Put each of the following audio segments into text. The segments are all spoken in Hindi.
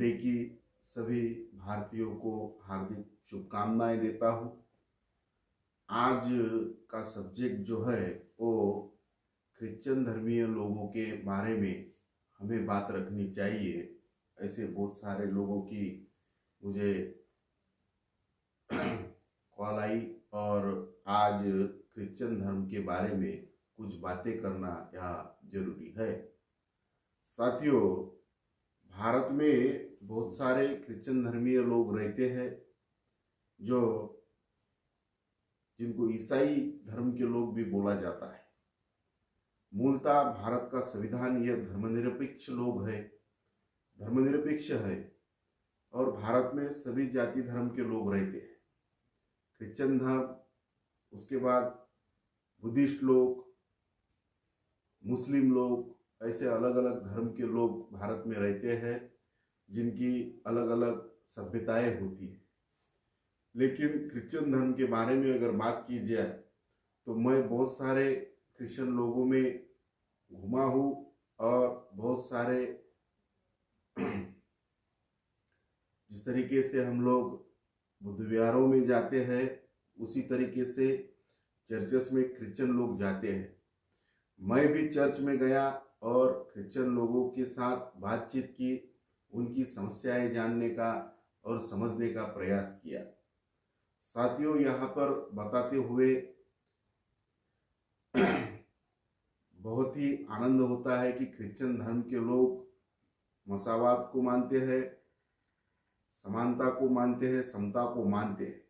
डे की सभी भारतीयों को हार्दिक शुभकामनाएं देता हूँ। आज का सब्जेक्ट जो है वो क्रिश्चियन धर्मीय लोगों के बारे में हमें बात रखनी चाहिए। ऐसे बहुत सारे लोगों की मुझे कॉल आई और आज क्रिश्चियन धर्म के बारे में कुछ बातें करना यहाँ जरूरी है। साथियों, भारत में बहुत सारे क्रिश्चियन धर्मीय लोग रहते हैं जो जिनको ईसाई धर्म के लोग भी बोला जाता है। मूलतः भारत का संविधान यह धर्मनिरपेक्ष है और भारत में सभी जाति धर्म के लोग रहते हैं। क्रिश्चियन धर्म, उसके बाद बुद्धिस्ट लोग, मुस्लिम लोग, ऐसे अलग अलग धर्म के लोग भारत में रहते हैं जिनकी अलग अलग सभ्यताएं होती है। लेकिन क्रिश्चियन धर्म के बारे में अगर बात की जाए तो मैं बहुत सारे क्रिश्चियन लोगों में घुमा हूँ और बहुत सारे जिस तरीके से हम लोग बुद्ध विहारों में जाते हैं उसी तरीके से चर्चेस में क्रिश्चियन लोग जाते हैं। मैं भी चर्च में गया और क्रिश्चियन लोगों के साथ बातचीत की, उनकी समस्याएं जानने का और समझने का प्रयास किया। साथियों, यहाँ पर बताते हुए बहुत ही आनंद होता है कि क्रिश्चियन धर्म के लोग मसावात को मानते हैं, समानता को मानते हैं, समता को मानते हैं।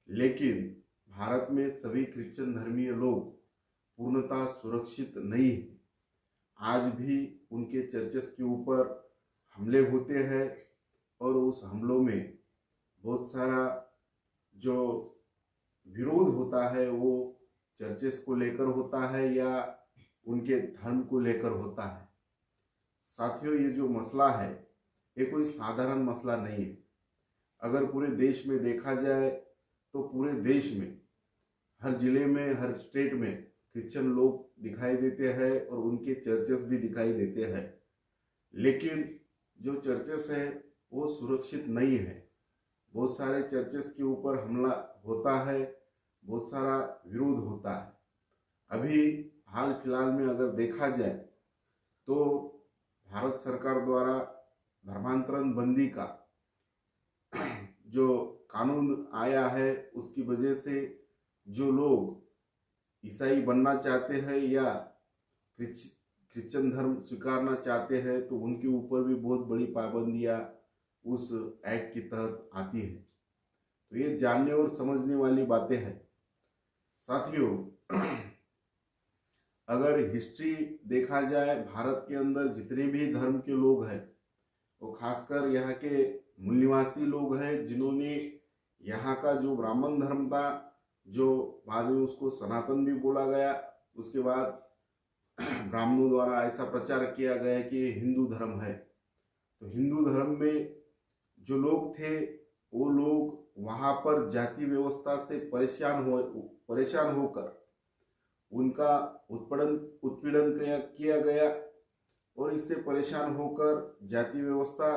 लेकिन भारत में सभी क्रिश्चियन धर्मीय लोग पूर्णतः सुरक्षित नहीं है। आज भी उनके चर्चेस के ऊपर हमले होते हैं और उस हमलों में बहुत सारा जो विरोध होता है वो चर्चेस को लेकर होता है या उनके धर्म को लेकर होता है। साथियों, ये जो मसला है ये कोई साधारण मसला नहीं है। अगर पूरे देश में देखा जाए तो पूरे देश में हर जिले में, हर स्टेट में क्रिश्चियन लोग दिखाई देते हैं और उनके चर्चेस भी दिखाई देते हैं। लेकिन जो चर्चेस है वो सुरक्षित नहीं है। बहुत सारे चर्चेस के ऊपर हमला होता है, बहुत सारा विरोध होता है। अभी हाल फिलहाल में अगर देखा जाए तो भारत सरकार द्वारा धर्मांतरण बंदी का जो कानून आया है उसकी वजह से जो लोग ईसाई बनना चाहते हैं या क्रिश्चियन धर्म स्वीकारना चाहते हैं तो उनके ऊपर भी बहुत बड़ी पाबंदियां उस एक्ट के तहत आती है। तो ये जानने और समझने वाली बातें हैं। साथियों, अगर हिस्ट्री देखा जाए, भारत के अंदर जितने भी धर्म के लोग हैं वो खासकर यहाँ के मूल निवासी लोग हैं जिन्होंने यहाँ का जो ब्राह्मण धर्म था, जो बाद में उसको सनातन भी बोला गया, उसके बाद ब्राह्मणों द्वारा ऐसा प्रचार किया गया कि ये हिंदू धर्म है। तो हिंदू धर्म में जो लोग थे वो लोग वहाँ पर जाति व्यवस्था से परेशान होकर उनका उत्पीड़न किया गया और इससे परेशान होकर जाति व्यवस्था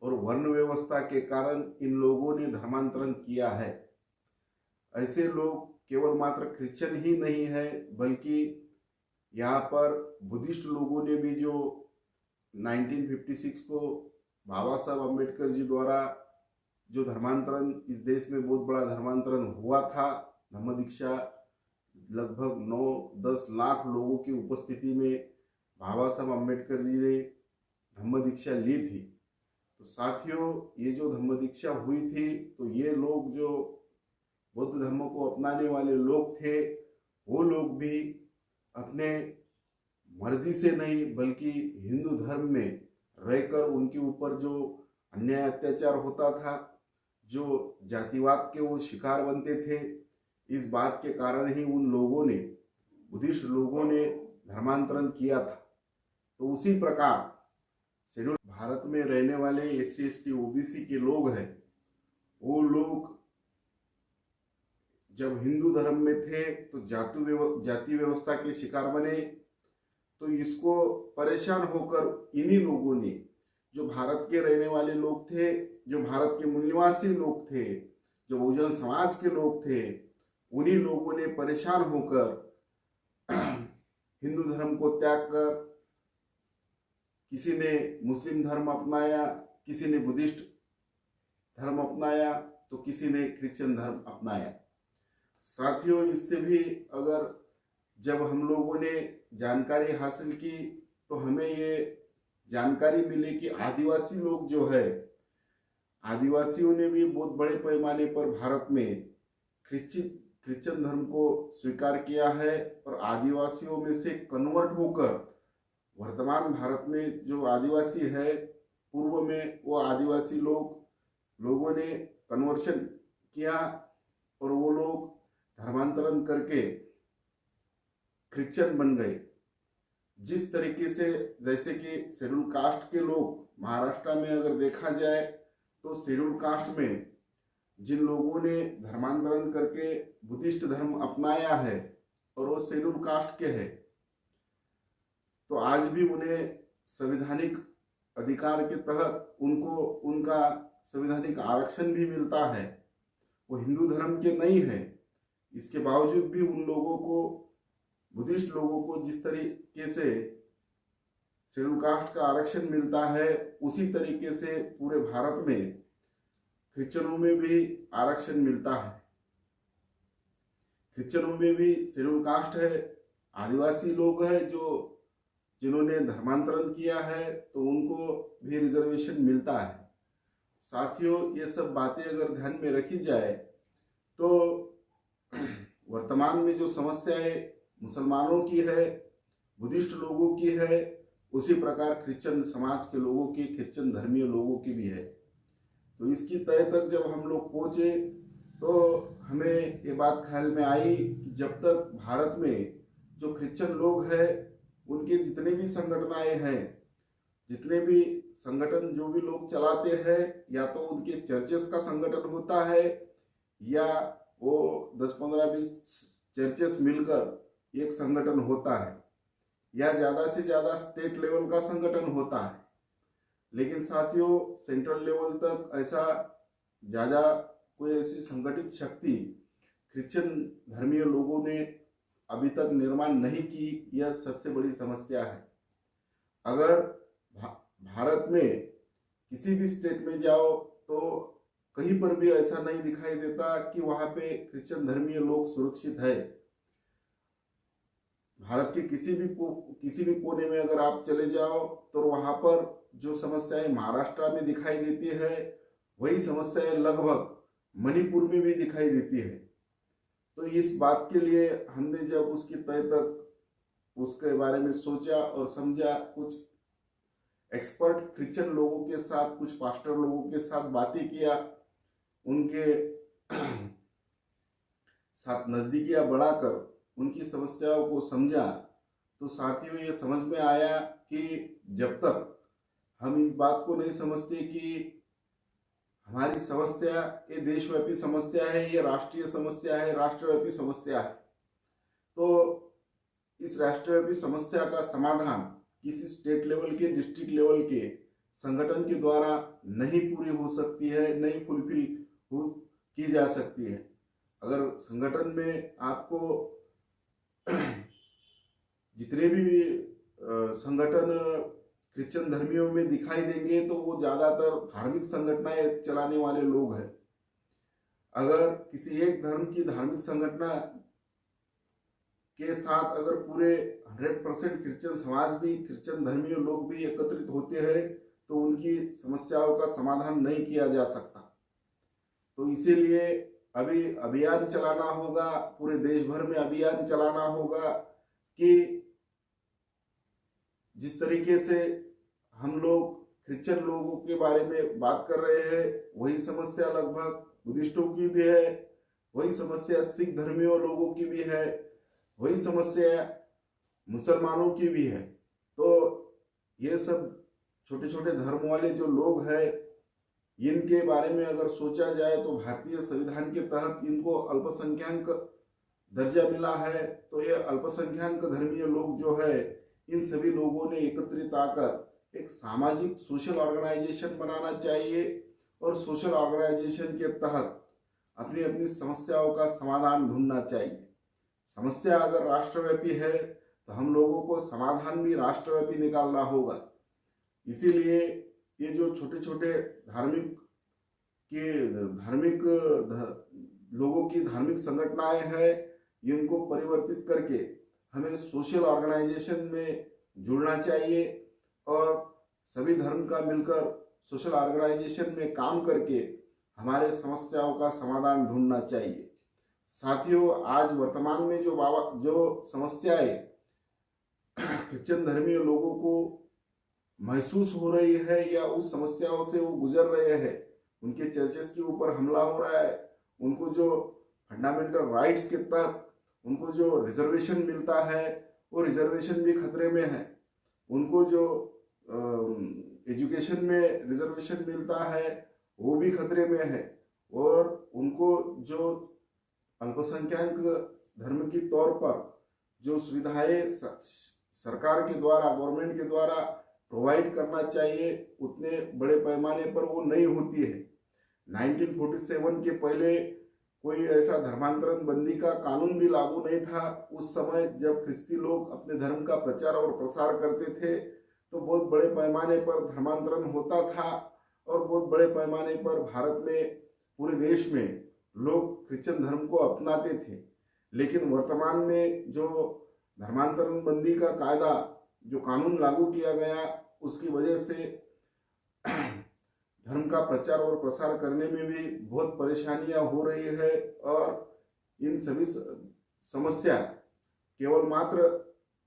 और वर्ण व्यवस्था के कारण इन लोगों ने धर्मांतरण किया है। ऐसे लोग केवल मात्र क्रिश्चियन ही नहीं है बल्कि यहाँ पर बुद्धिस्ट लोगों ने भी जो 1956 को बाबा साहब अम्बेडकर जी द्वारा जो धर्मांतरण इस देश में बहुत बड़ा धर्मांतरण हुआ था, धम्म दीक्षा लगभग 9-10 लाख लोगों की उपस्थिति में बाबा साहब अम्बेडकर जी ने धम्म दीक्षा ली थी। तो साथियों, ये जो धम्म दीक्षा हुई थी तो ये लोग जो बौद्ध धर्म को अपनाने वाले लोग थे वो लोग भी अपने मर्जी से नहीं बल्कि हिंदू धर्म में रहकर उनके ऊपर जो अन्याय अत्याचार होता था, जो जातिवाद के वो शिकार बनते थे, इस बात के कारण ही उन लोगों ने, बुद्धिस्ट लोगों ने धर्मांतरण किया था। तो उसी प्रकार शेड्यूल भारत में रहने वाले SC ST OBC के लोग हैं, वो लोग जब हिंदू धर्म में थे तो जाति व्यवस्था के शिकार बने। तो इसको परेशान होकर इन्हीं लोगों ने जो भारत के रहने वाले लोग थे, जो भारत के मूलनिवासी लोग थे, जो बहुजन समाज के लोग थे, उन्हीं लोगों ने परेशान होकर हिंदू धर्म को त्याग कर किसी ने मुस्लिम धर्म अपनाया, किसी ने बुद्धिस्ट धर्म अपनाया, तो किसी ने क्रिश्चियन धर्म अपनाया। साथियों, इससे भी अगर जब हम लोगों ने जानकारी हासिल की तो हमें ये जानकारी मिली कि आदिवासी लोग जो है, आदिवासियों ने भी बहुत बड़े पैमाने पर भारत में क्रिश्चियन धर्म को स्वीकार किया है और आदिवासियों में से कन्वर्ट होकर वर्तमान भारत में जो आदिवासी है, पूर्व में वो आदिवासी लोगों ने कन्वर्शन किया और वो लोग धर्मांतरण करके क्रिश्चियन बन गए। जिस तरीके से, जैसे कि शेड्यूल कास्ट के लोग महाराष्ट्र में अगर देखा जाए तो शेड्यूल कास्ट में जिन लोगों ने धर्मांतरण करके बुद्धिस्ट धर्म अपनाया है और वो शेड्यूल कास्ट के हैं, तो आज भी उन्हें संवैधानिक अधिकार के तहत उनको उनका संवैधानिक आरक्षण भी मिलता है। वो हिंदू धर्म के नहीं है, इसके बावजूद भी उन लोगों को, बुद्धिस्ट लोगों को जिस तरीके से शेड्यूल कास्ट का आरक्षण मिलता है, उसी तरीके से पूरे भारत में क्रिश्चियनों में भी आरक्षण मिलता है। क्रिश्चियनों में भी शेड्यूल कास्ट है, आदिवासी लोग हैं जिन्होंने धर्मांतरण किया है, तो उनको भी रिजर्वेशन मिलता है। साथियों, ये सब बातें अगर ध्यान में रखी जाए तो वर्तमान में जो समस्याएं मुसलमानों की है, बुद्धिस्ट लोगों की है, उसी प्रकार क्रिश्चियन समाज के लोगों की, क्रिश्चियन धर्मीय लोगों की भी है। तो इसकी तय तक जब हम लोग पहुंचे तो हमें ये बात ख्याल में आई कि जब तक भारत में जो क्रिश्चियन लोग हैं, उनके जितने भी संगठनाएं हैं, जितने भी संगठन जो भी लोग चलाते हैं, या तो उनके चर्चेस का संगठन होता है या वो 10-15-20 चर्चेस मिलकर एक संगठन होता है, या ज़्यादा से ज़्यादा स्टेट लेवल का संगठन होता है। लेकिन साथियों, सेंट्रल लेवल तक ऐसा ज़्यादा कोई ऐसी संगठित शक्ति क्रिश्चियन धर्मीय लोगों ने अभी तक निर्माण नहीं की। यह सबसे बड़ी समस्या है। अगर भारत में किसी भी स्टेट में जाओ तो कहीं पर भी ऐसा नहीं दिखाई देता कि वहाँ पे क्रिश्चियन धर्मीय लोग सुरक्षित है। भारत के किसी भी कोने में अगर आप चले जाओ तो वहाँ पर जो समस्याएं महाराष्ट्र में दिखाई देती है, वही समस्याएं लगभग मणिपुर में भी दिखाई देती है। तो इस बात के लिए हमने जब उसकी तय तक उसके बारे में सोचा और समझा, कुछ एक्सपर्ट क्रिश्चियन लोगों के साथ, कुछ पास्टर लोगों के साथ बातें किया, उनके साथ नजदीकियां बढ़ाकर उनकी समस्याओं को समझा, तो साथियों ये समझ में आया कि जब तक हम इस बात को नहीं समझते कि हमारी समस्या ये देशव्यापी समस्या है, ये राष्ट्रीय समस्या है, राष्ट्रव्यापी समस्या है, तो इस राष्ट्रव्यापी समस्या का समाधान किसी स्टेट लेवल के, डिस्ट्रिक्ट लेवल के संगठन के द्वारा नहीं पूरी हो सकती है, नहीं फुलफिल की जा सकती है। अगर संगठन में आपको जितने भी संगठन क्रिश्चियन धर्मियों में दिखाई देंगे तो वो ज्यादातर धार्मिक संगठनाएं चलाने वाले लोग हैं। अगर किसी एक धर्म की धार्मिक संगठना के साथ अगर पूरे 100% क्रिश्चियन समाज भी, क्रिश्चियन धर्मीय लोग भी एकत्रित होते हैं तो उनकी समस्याओं का समाधान नहीं किया जा सकता। तो इसीलिए अभी अभियान चलाना होगा, पूरे देश भर में अभियान चलाना होगा कि जिस तरीके से हम लोग क्रिश्चियन लोगों के बारे में बात कर रहे हैं, वही समस्या लगभग बुद्धिस्टों की भी है, वही समस्या सिख धर्मियों लोगों की भी है, वही समस्या मुसलमानों की भी है। तो ये सब छोटे छोटे धर्म वाले जो लोग हैं, इनके बारे में अगर सोचा जाए तो भारतीय संविधान के तहत इनको अल्पसंख्यक दर्जा मिला है। तो ये अल्पसंख्यक धर्मीय लोग जो है, इन सभी लोगों ने एकत्रित आकर एक सामाजिक सोशल ऑर्गेनाइजेशन बनाना चाहिए और सोशल ऑर्गेनाइजेशन के तहत अपनी अपनी समस्याओं का समाधान ढूंढना चाहिए। समस्या अगर राष्ट्रव्यापी है तो हम लोगों को समाधान भी राष्ट्रव्यापी निकालना होगा। इसीलिए ये जो छोटे छोटे लोगों की धार्मिक संगठनाएं हैं, इनको परिवर्तित करके हमें सोशल ऑर्गेनाइजेशन में जुड़ना चाहिए और सभी धर्म का मिलकर सोशल ऑर्गेनाइजेशन में काम करके हमारे समस्याओं का समाधान ढूंढना चाहिए। साथियों, आज वर्तमान में जो समस्याएं क्रिश्चियन धर्मीय लोगों को महसूस हो रही है या उस समस्याओं से वो गुजर रहे हैं, उनके चर्चेस के ऊपर हमला हो रहा है, उनको जो फंडामेंटल राइट्स के तहत उनको जो रिजर्वेशन मिलता है वो रिजर्वेशन भी खतरे में है, उनको जो एजुकेशन में रिजर्वेशन मिलता है वो भी खतरे में है, और उनको जो अल्पसंख्यक धर्म की तौर पर जो सुविधाएं सरकार के द्वारा, गवर्नमेंट के द्वारा प्रोवाइड करना चाहिए, उतने बड़े पैमाने पर वो नहीं होती है। 1947 के पहले कोई ऐसा धर्मांतरण बंदी का कानून भी लागू नहीं था। उस समय जब ख्रिस्ती लोग अपने धर्म का प्रचार और प्रसार करते थे तो बहुत बड़े पैमाने पर धर्मांतरण होता था और बहुत बड़े पैमाने पर भारत में, पूरे देश में लोग क्रिश्चियन धर्म को अपनाते थे। लेकिन वर्तमान में जो धर्मांतरण बंदी का कायदा, जो कानून लागू किया गया, उसकी वजह से धर्म का प्रचार और प्रसार करने में भी बहुत परेशानियां हो रही है, और इन सभी समस्या केवल मात्र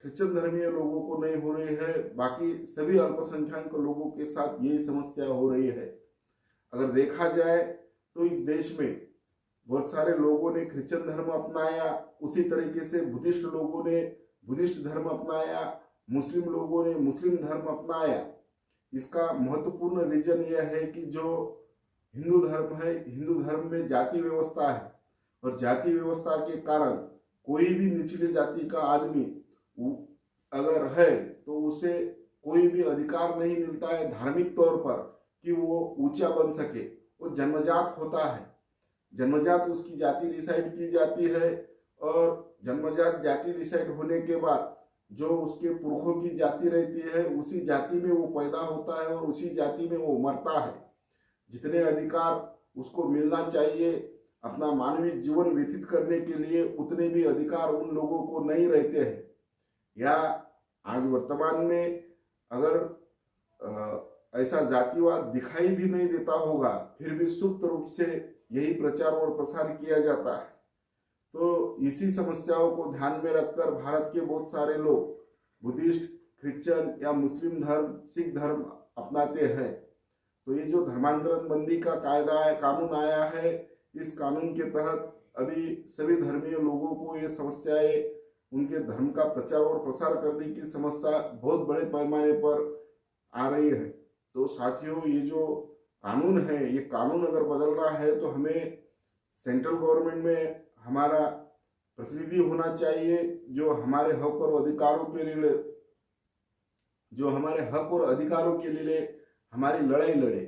क्रिश्चियन धर्मीय लोगों को नहीं हो रही है, बाकी सभी अल्पसंख्यक लोगों के साथ यही समस्या हो रही है। अगर देखा जाए तो इस देश में बहुत सारे लोगों ने क्रिश्चियन धर्म अपनाया, उसी तरीके से बुद्धिस्ट लोगों ने बुद्धिस्ट धर्म अपनाया, मुस्लिम लोगों ने मुस्लिम धर्म अपनाया। इसका महत्वपूर्ण रीजन यह है कि जो हिंदू धर्म है, हिंदू धर्म में जाति व्यवस्था है, और जाति व्यवस्था के कारण कोई भी निचली जाति का आदमी अगर है तो उसे कोई भी अधिकार नहीं मिलता है धार्मिक तौर पर कि वो ऊंचा बन सके। वो जन्मजात होता है, जन्मजात उसकी जाति डिसाइड की जाती है, और जन्मजात जाति डिसाइड होने के बाद जो उसके पुरखों की जाति रहती है, उसी जाति में वो पैदा होता है और उसी जाति में वो मरता है। जितने अधिकार उसको मिलना चाहिए अपना मानवीय जीवन व्यतीत करने के लिए, उतने भी अधिकार उन लोगों को नहीं रहते हैं। या आज वर्तमान में अगर ऐसा जातिवाद दिखाई भी नहीं देता होगा, फिर भी सुप्त रूप से यही प्रचार और प्रसार किया जाता है। तो इसी समस्याओं को ध्यान में रखकर भारत के बहुत सारे लोग बुद्धिस्ट, क्रिश्चियन या मुस्लिम धर्म, सिख धर्म अपनाते हैं। तो ये जो धर्मांतरण बंदी का कायदा है, कानून आया है, इस कानून के तहत अभी सभी धर्मीय लोगों को ये समस्याएं, उनके धर्म का प्रचार और प्रसार करने की समस्या बहुत बड़े पैमाने पर आ रही है। तो साथियों, ये जो कानून है, ये कानून अगर बदलना है तो हमें सेंट्रल गवर्नमेंट में हमारा प्रतिनिधि होना चाहिए, जो हमारे हक और अधिकारों के लिए हमारी लड़ाई लड़े।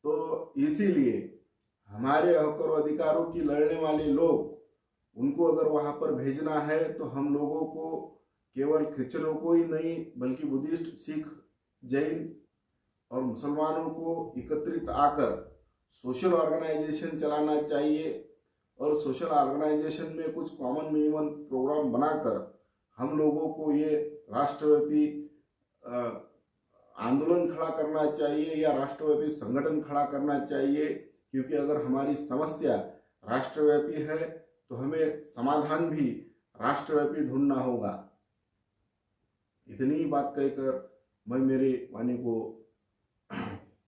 तो इसीलिए हमारे हक और अधिकारों की लड़ने वाले लोग, उनको अगर वहां पर भेजना है तो हम लोगों को केवल क्रिश्चियनों को ही नहीं बल्कि बुद्धिस्ट, सिख, जैन और मुसलमानों को एकत्रित आकर सोशल ऑर्गेनाइजेशन चलाना चाहिए, और सोशल ऑर्गेनाइजेशन में कुछ कॉमन मिनिमम प्रोग्राम बनाकर हम लोगों को ये राष्ट्रव्यापी आंदोलन खड़ा करना चाहिए या राष्ट्रव्यापी संगठन खड़ा करना चाहिए। क्योंकि अगर हमारी समस्या राष्ट्रव्यापी है तो हमें समाधान भी राष्ट्रव्यापी ढूंढना होगा। इतनी ही बात कहकर मैं मेरी वाणी को